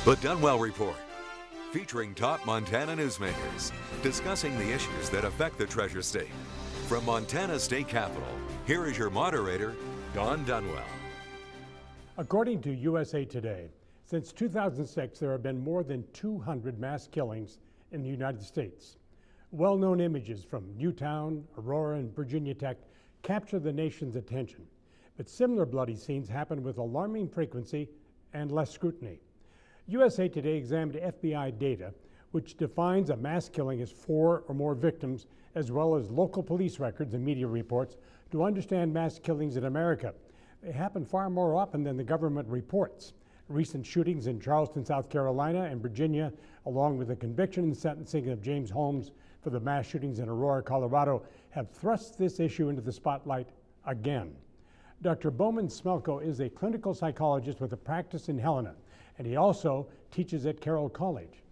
The Dunwell Report, featuring top Montana newsmakers, discussing the issues that affect the Treasure State. From Montana State Capitol, here is your moderator, Don Dunwell. According to USA Today, since 2006, there have been more than 200 mass killings in the United States. Well-known images from Newtown, Aurora, and Virginia Tech capture the nation's attention. But similar bloody scenes happen with alarming frequency and less scrutiny. USA Today examined FBI data, which defines a mass killing as 4 or more victims, as well as local police records and media reports, to understand mass killings in America. They happen far more often than the government reports. Recent shootings in Charleston, South Carolina, and Virginia, along with the conviction and sentencing of James Holmes for the mass shootings in Aurora, Colorado, have thrust this issue into the spotlight again. Dr. Bowman Smelko is a clinical psychologist with a practice in Helena, and he also teaches at Carroll College.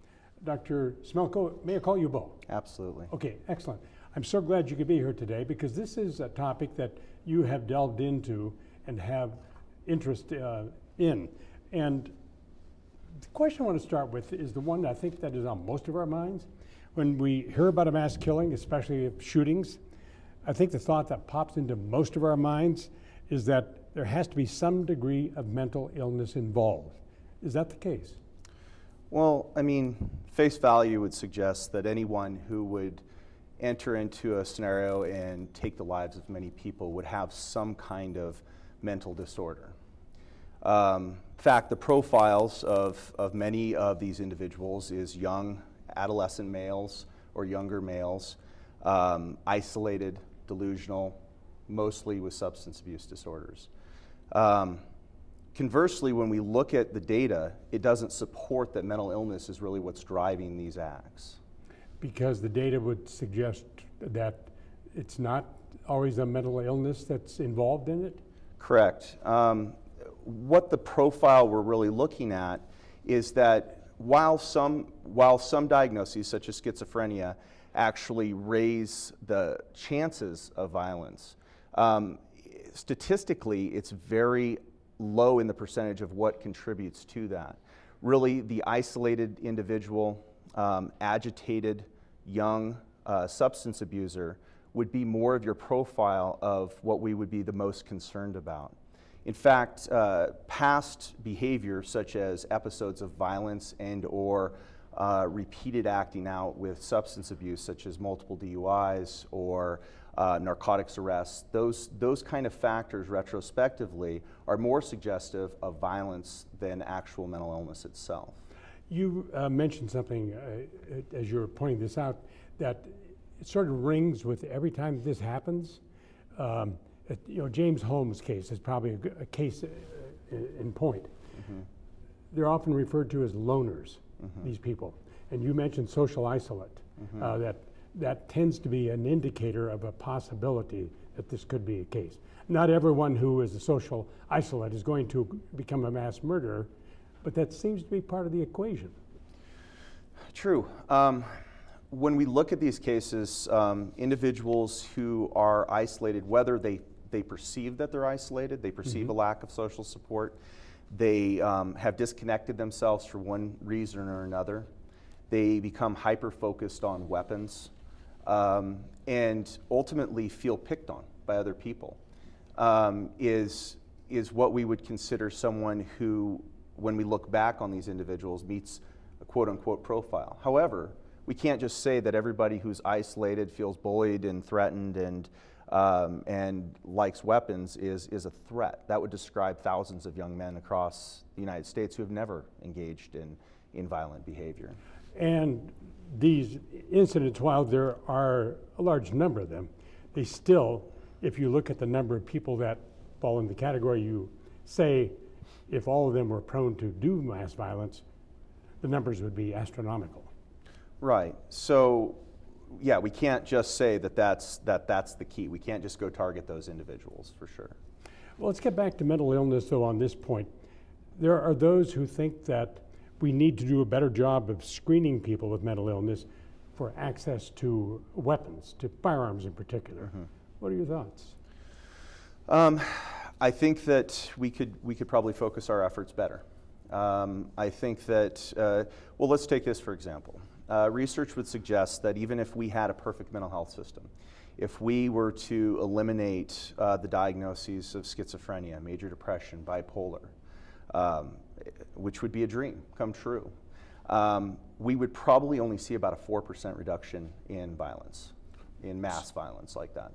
Dr. Smelko, may I call you Bo? Absolutely. Okay, excellent. I'm so glad you could be here today because this is a topic that you have delved into and have interest in. And the question I want to start with is the one I think that is on most of our minds. When we hear about a mass killing, especially shootings, I think the thought that pops into most of our minds is that there has to be some degree of mental illness involved. Is that the case? Well, I mean, face value would suggest that anyone who would enter into a scenario and take the lives of many people would have some kind of mental disorder. In fact, the profiles of many of these individuals is young adolescent males or younger males, isolated, delusional, mostly with substance abuse disorders. Conversely, when we look at the data, it doesn't support that mental illness is really what's driving these acts. Because the data would suggest that it's not always a mental illness that's involved in it? Correct. What the profile we're really looking at is that while some diagnoses, such as schizophrenia, actually raise the chances of violence, statistically, it's very low in the percentage of what contributes to that. Really, the isolated individual, agitated, young substance abuser would be more of your profile of what we would be the most concerned about. In fact, past behavior such as episodes of violence and or repeated acting out with substance abuse such as multiple DUIs or narcotics arrests, those kind of factors retrospectively are more suggestive of violence than actual mental illness itself. You mentioned something as you were pointing this out that it sort of rings with every time this happens. James Holmes' case is probably a case in point. Mm-hmm. They're often referred to as loners, mm-hmm. these people. And you mentioned social isolate, mm-hmm. That tends to be an indicator of a possibility that this could be a case. Not everyone who is a social isolate is going to become a mass murderer, but that seems to be part of the equation. True. When we look at these cases, individuals who are isolated, whether they perceive that they're isolated, they perceive mm-hmm. a lack of social support, they have disconnected themselves for one reason or another, they become hyper-focused on weapons, and ultimately feel picked on by other people, is what we would consider someone who, when we look back on these individuals, meets a quote-unquote profile. However, we can't just say that everybody who's isolated, feels bullied and threatened and likes weapons is a threat. That would describe thousands of young men across the United States who have never engaged in violent behavior. And these incidents, while there are a large number of them, they still, if you look at the number of people that fall in the category you say, if all of them were prone to do mass violence, the numbers would be astronomical. Right. So, yeah, we can't just say that's the key. We can't just go target those individuals, for sure. Well, let's get back to mental illness, though, on this point. There are those who think that we need to do a better job of screening people with mental illness for access to weapons, to firearms in particular. Mm-hmm. What are your thoughts? I think that we could probably focus our efforts better. I think that, well, let's take this for example. Research would suggest that even if we had a perfect mental health system, if we were to eliminate the diagnoses of schizophrenia, major depression, bipolar, which would be a dream come true, we would probably only see about a 4% reduction in violence, in mass violence like that.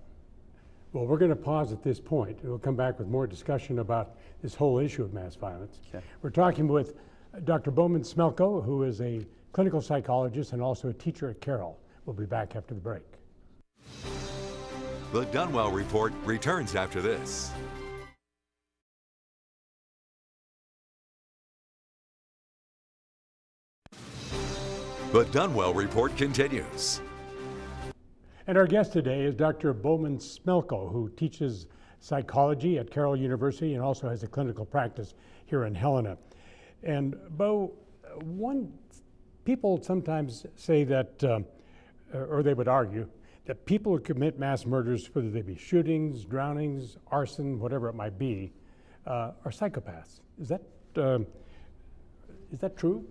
Well, we're going to pause at this point. We'll come back with more discussion about this whole issue of mass violence. Okay. We're talking with Dr. Bowman Smelko, who is a clinical psychologist and also a teacher at Carroll. We'll be back after the break. The Dunwell Report returns after this. The Dunwell Report continues. And our guest today is Dr. Bowman Smelko, who teaches psychology at Carroll University and also has a clinical practice here in Helena. And Bo, people sometimes say that, or they would argue, that people who commit mass murders, whether they be shootings, drownings, arson, whatever it might be, are psychopaths. Is that true?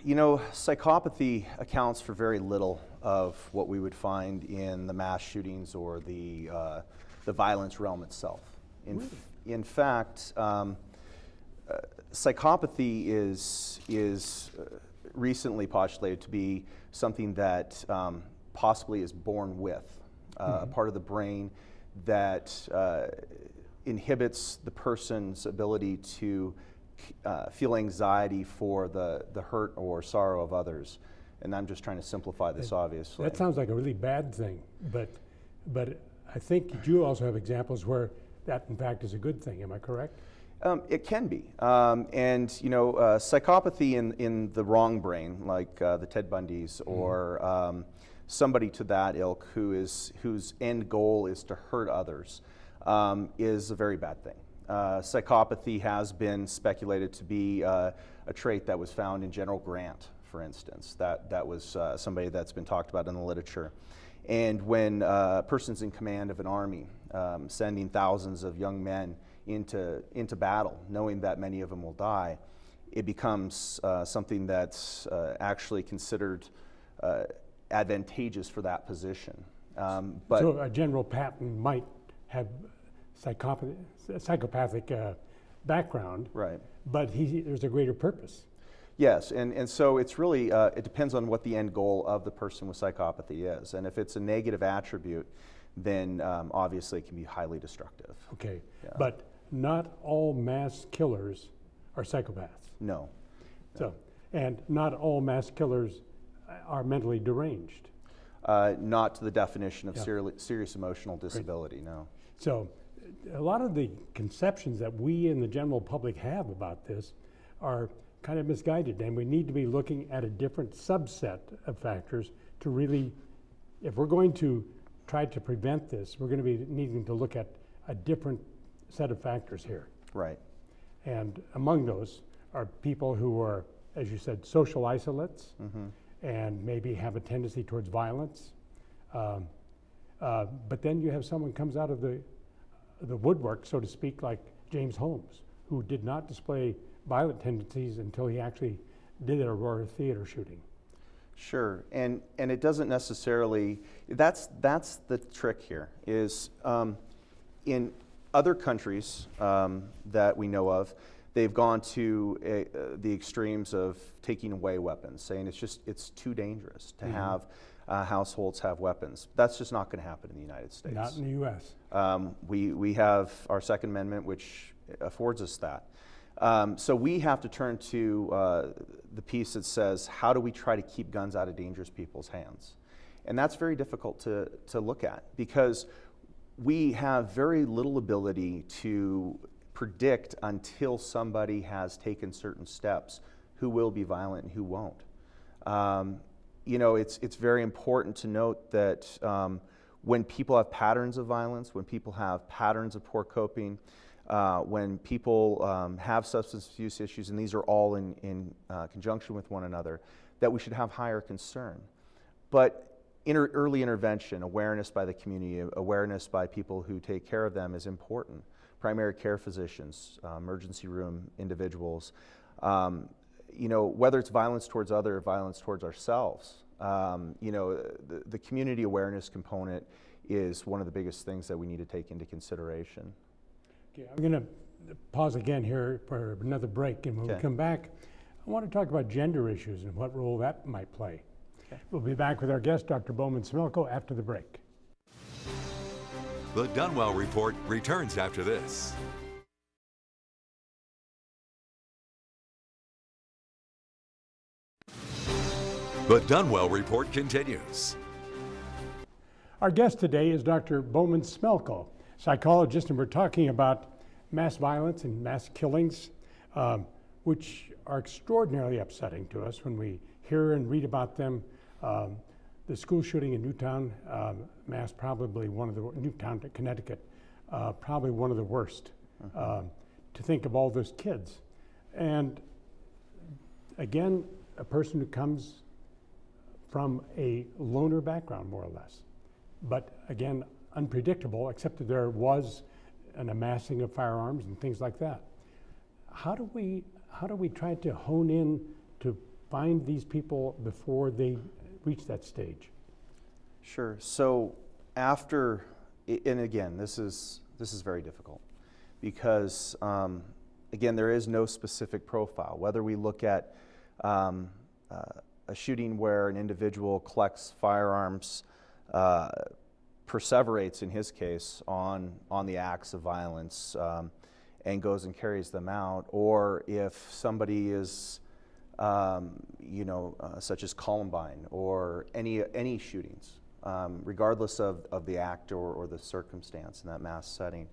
You know, psychopathy accounts for very little of what we would find in the mass shootings or the violence realm itself. In fact, psychopathy is recently postulated to be something that possibly is born with, a part of the brain that inhibits the person's ability to feel anxiety for the hurt or sorrow of others. And I'm just trying to simplify this, obviously. That sounds like a really bad thing, but I think you also have examples where that, in fact, is a good thing. Am I correct? It can be. And, you know, psychopathy in the wrong brain, like the Ted Bundys or somebody to that ilk whose end goal is to hurt others, is a very bad thing. Psychopathy has been speculated to be a trait that was found in General Grant, for instance. That was somebody that's been talked about in the literature. And when a person's in command of an army, sending thousands of young men into battle, knowing that many of them will die, it becomes something that's actually considered advantageous for that position. So a General Patton might have psychopathic background, right? But there's a greater purpose. Yes, and so it's really, it depends on what the end goal of the person with psychopathy is. And if it's a negative attribute, then obviously it can be highly destructive. Okay, yeah. But not all mass killers are psychopaths. No. So, and not all mass killers are mentally deranged. Not to the definition of serious emotional disability, right. No. So, a lot of the conceptions that we in the general public have about this are kind of misguided, and we need to be looking at a different subset of factors to really, if we're going to try to prevent this, we're going to be needing to look at a different set of factors here. Right. And among those are people who are, as you said, social isolates, and maybe have a tendency towards violence. But then you have someone comes out of the woodwork, so to speak, like James Holmes, who did not display violent tendencies until he actually did an Aurora theater shooting. Sure, and it doesn't necessarily, that's the trick here, is in other countries that we know of, they've gone to the extremes of taking away weapons, saying it's too dangerous to have households have weapons. That's just not going to happen in the United States. Not in the U.S. We have our Second Amendment, which affords us that. So we have to turn to the piece that says, how do we try to keep guns out of dangerous people's hands? And that's very difficult to look at, because we have very little ability to predict until somebody has taken certain steps who will be violent and who won't. You know, it's very important to note that when people have patterns of violence, when people have patterns of poor coping, when people have substance use issues, and these are all in conjunction with one another, that we should have higher concern. But early intervention, awareness by the community, awareness by people who take care of them is important. primary care physicians, emergency room individuals, whether it's violence towards others, violence towards ourselves, the community awareness component is one of the biggest things that we need to take into consideration. Okay, I'm going to pause again here for another break, and when we come back, I want to talk about gender issues and what role that might play. Okay. We'll be back with our guest, Dr. Bowman Smilko, after the break. The Dunwell Report returns after this. The Dunwell Report continues. Our guest today is Dr. Bowman Smilko, psychologist, and we're talking about mass violence and mass killings, which are extraordinarily upsetting to us when we hear and read about them. The school shooting in Newtown, Mass, probably one of the, Newtown, Connecticut, probably one of the worst. To think of all those kids. And again, a person who comes from a loner background, more or less. But again, unpredictable, except that there was an amassing of firearms and things like that. How do we try to hone in to find these people before they reach that stage? Sure. So after, and again, this is very difficult because again, there is no specific profile. Whether we look at a shooting where an individual collects firearms, perseverates in his case on the acts of violence, and goes and carries them out, or if somebody is such as Columbine or any shootings, regardless of the act or the circumstance in that mass setting.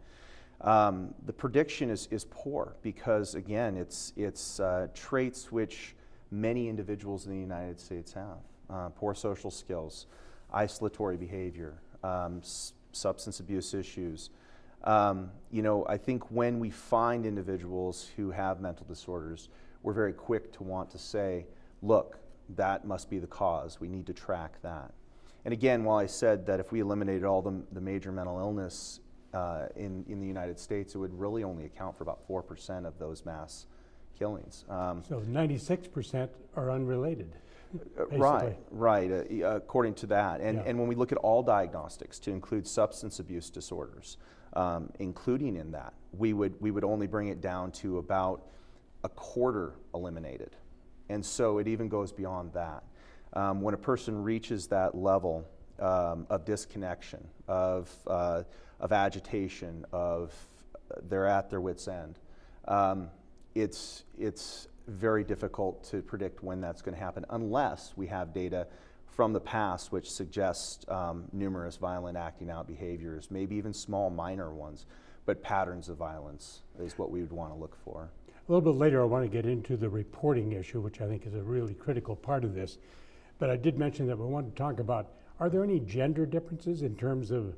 The prediction is poor because, again, it's traits which many individuals in the United States have. Poor social skills, isolatory behavior, substance abuse issues. I think when we find individuals who have mental disorders, we're very quick to want to say, look, that must be the cause. We need to track that. And again, while I said that if we eliminated all the major mental illness in the United States, it would really only account for about 4% of those mass killings. So 96% are unrelated. Right, according to that. And when we look at all diagnostics to include substance abuse disorders, including in that, we would only bring it down to about a quarter eliminated. And so it even goes beyond that. When a person reaches that level of disconnection, of agitation, of they're at their wit's end, it's very difficult to predict when that's going to happen unless we have data from the past which suggests numerous violent acting out behaviors, maybe even small minor ones, but patterns of violence is what we would want to look for. A little bit later I want to get into the reporting issue, which I think is a really critical part of this. But I did mention that we want to talk about, are there any gender differences in terms of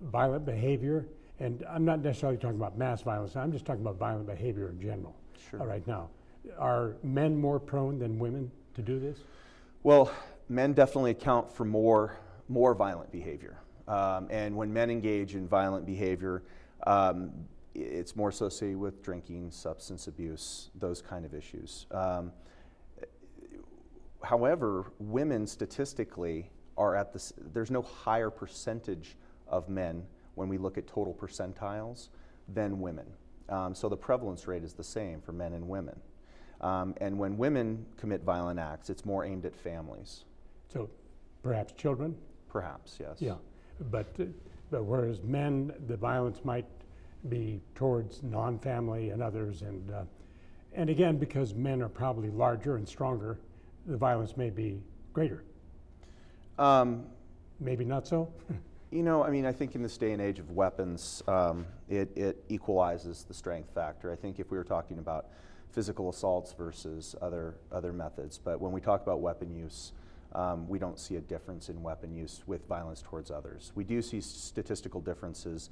violent behavior? And I'm not necessarily talking about mass violence, I'm just talking about violent behavior in general. Sure. Right now. Are men more prone than women to do this? Well, men definitely account for more violent behavior. And when men engage in violent behavior, it's more associated with drinking, substance abuse, those kind of issues. However, women statistically are there's no higher percentage of men when we look at total percentiles than women. So the prevalence rate is the same for men and women. And when women commit violent acts, it's more aimed at families. So perhaps children? Perhaps, yes. Yeah, but whereas men, the violence might be towards non-family and others, and again, because men are probably larger and stronger, the violence may be greater. Maybe not so? I think in this day and age of weapons, it equalizes the strength factor. I think if we were talking about physical assaults versus other methods, but when we talk about weapon use, we don't see a difference in weapon use with violence towards others. We do see statistical differences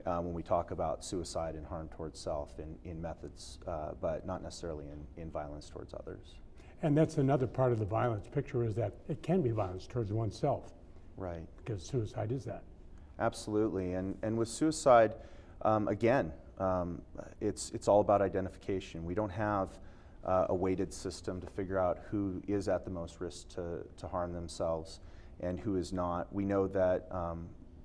when we talk about suicide and harm towards self in methods, but not necessarily in violence towards others. And that's another part of the violence picture, is that it can be violence towards oneself. Right. Because suicide is that. Absolutely. And with suicide, again, It's all about identification. We don't have a weighted system to figure out who is at the most risk to harm themselves and who is not. We know that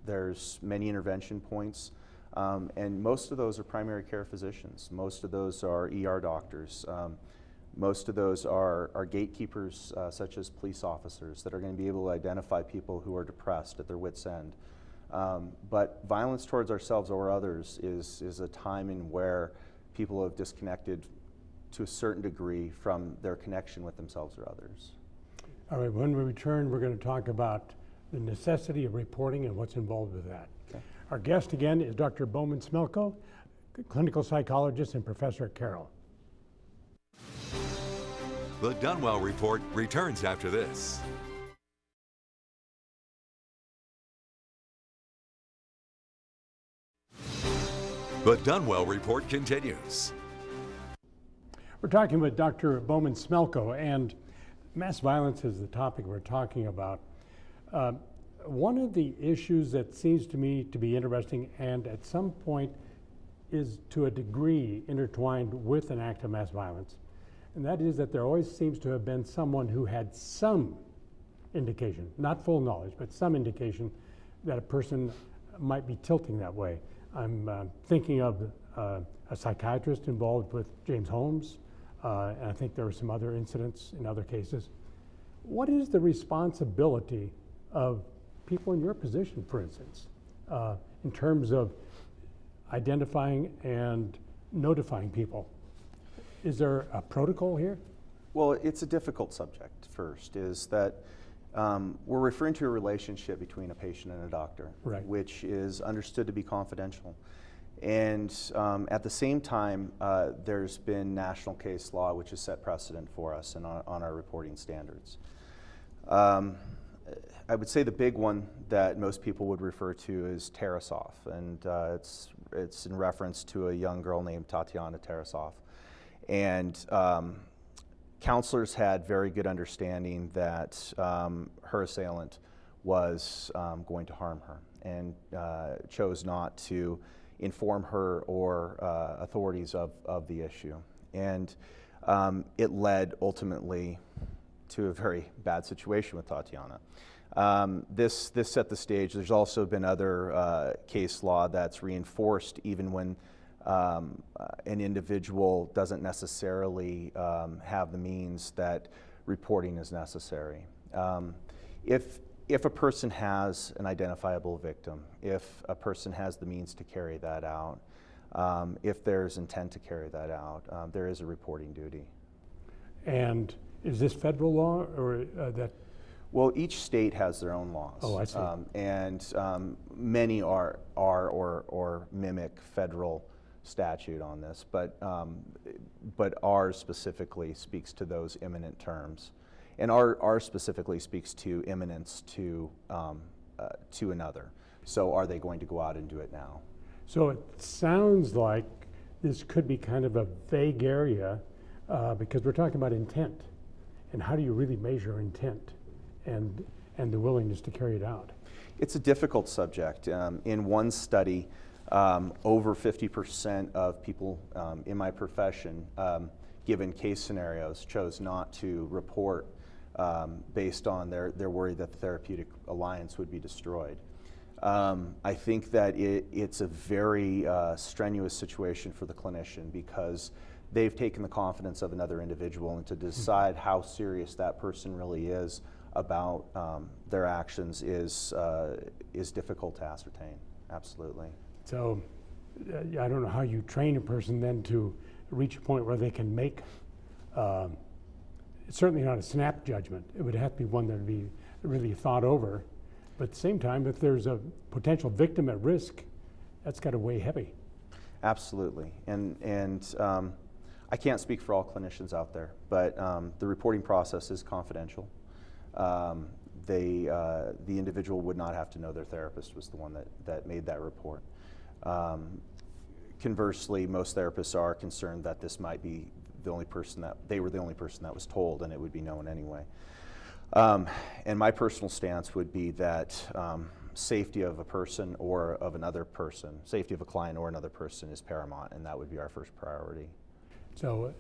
there's many intervention points, and most of those are primary care physicians. Most of those are ER doctors. Most of those are gatekeepers, such as police officers, that are going to be able to identify people who are depressed at their wits' end. But violence towards ourselves or others is a time in where people have disconnected to a certain degree from their connection with themselves or others. All right, when we return, we're going to talk about the necessity of reporting and what's involved with that. Okay. Our guest again is Dr. Bowman Smelko, clinical psychologist and professor at Carroll. The Dunwell Report returns after this. The Dunwell Report continues. We're talking with Dr. Bowman Smelko, and mass violence is the topic we're talking about. One of the issues that seems to me to be interesting and at some point is to a degree intertwined with an act of mass violence, and that is that there always seems to have been someone who had some indication, not full knowledge, but some indication that a person might be tilting that way. I'm thinking of a psychiatrist involved with James Holmes, and I think there were some other incidents in other cases. What is the responsibility of people in your position, for instance, in terms of identifying and notifying people? Is there a protocol here? Well, it's a difficult subject first, is that we're referring to a relationship between a patient and a doctor, right, which is understood to be confidential. And at the same time, there's been national case law which has set precedent for us and on our reporting standards. I would say the big one that most people would refer to is Tarasov, and it's in reference to a young girl named Tatiana Tarasov. And counselors had very good understanding that her assailant was going to harm her, and chose not to inform her or authorities of the issue. And it led ultimately to a very bad situation with Tatiana. This set the stage. There's also been other case law that's reinforced even when an individual doesn't necessarily have the means that reporting is necessary. If a person has an identifiable victim, if a person has the means to carry that out, if there's intent to carry that out, there is a reporting duty. And is this federal law or that? Well, each state has their own laws. Oh, I see. And many are or mimic federal statute on this, but ours specifically speaks to those imminent terms, and ours specifically speaks to imminence to another. So, are they going to go out and do it now? So it sounds like this could be kind of a vague area because we're talking about intent, and how do you really measure intent and the willingness to carry it out? It's a difficult subject. In one study, over 50% of people in my profession, given case scenarios, chose not to report based on their worry that the therapeutic alliance would be destroyed. I think that it's a very strenuous situation for the clinician because they've taken the confidence of another individual, and to decide how serious that person really is about their actions is difficult to ascertain. Absolutely. So I don't know how you train a person then to reach a point where they can make, it's certainly not a snap judgment. It would have to be one that would be really thought over. But at the same time, if there's a potential victim at risk, that's got to weigh heavy. Absolutely. And I can't speak for all clinicians out there, but the reporting process is confidential. The individual would not have to know their therapist was the one that made that report. Conversely, most therapists are concerned that this might be the only person that they were the only person that was told, and it would be known anyway. And my personal stance would be that safety of a person or of another person, safety of a client or another person is paramount, and that would be our first priority. So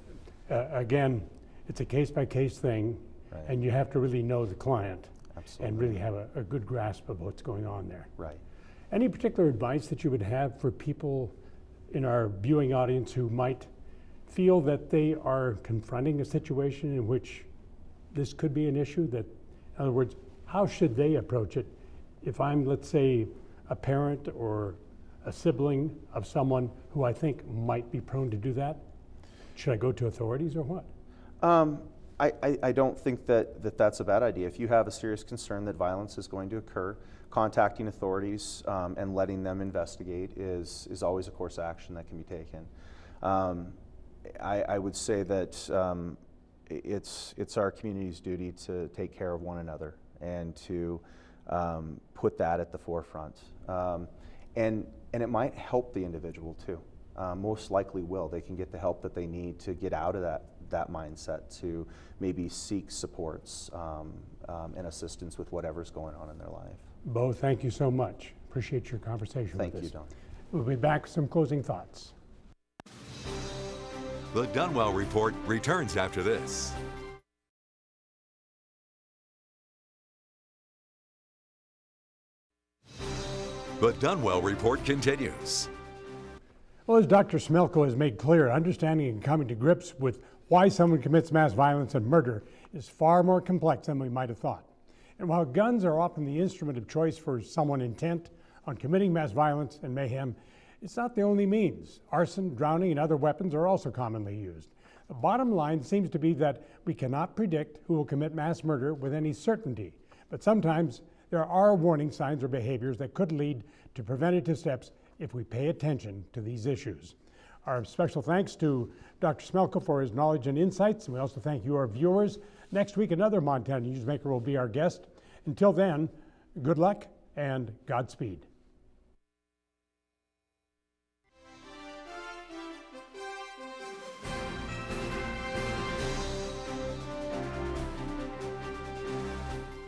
again, it's a case-by-case thing, Right. and you have to really know the client. Absolutely. And really have a good grasp of what's going on there. Right. Any particular advice that you would have for people in our viewing audience who might feel that they are confronting a situation in which this could be an issue? That, in other words, how should they approach it if I'm, let's say, a parent or a sibling of someone who I think might be prone to do that? Should I go to authorities or what? I don't think that's a bad idea. If you have a serious concern that violence is going to occur, contacting authorities and letting them investigate is always a course of action that can be taken. I would say that it's our community's duty to take care of one another and to put that at the forefront. And it might help the individual too. Most likely will. They can get the help that they need to get out of that mindset, to maybe seek supports and assistance with whatever's going on in their life. Bo, thank you so much. Appreciate your conversation with us. Thank you, Don. We'll be back with some closing thoughts. The Dunwell Report returns after this. The Dunwell Report continues. Well, as Dr. Smelko has made clear, understanding and coming to grips with why someone commits mass violence and murder is far more complex than we might have thought. And while guns are often the instrument of choice for someone intent on committing mass violence and mayhem, it's not the only means. Arson, drowning, and other weapons are also commonly used. The bottom line seems to be that we cannot predict who will commit mass murder with any certainty, but sometimes there are warning signs or behaviors that could lead to preventative steps if we pay attention to these issues. Our special thanks to Dr. Smelko for his knowledge and insights, and we also thank you, our viewers. Next week, another Montana newsmaker will be our guest. Until then, good luck and Godspeed.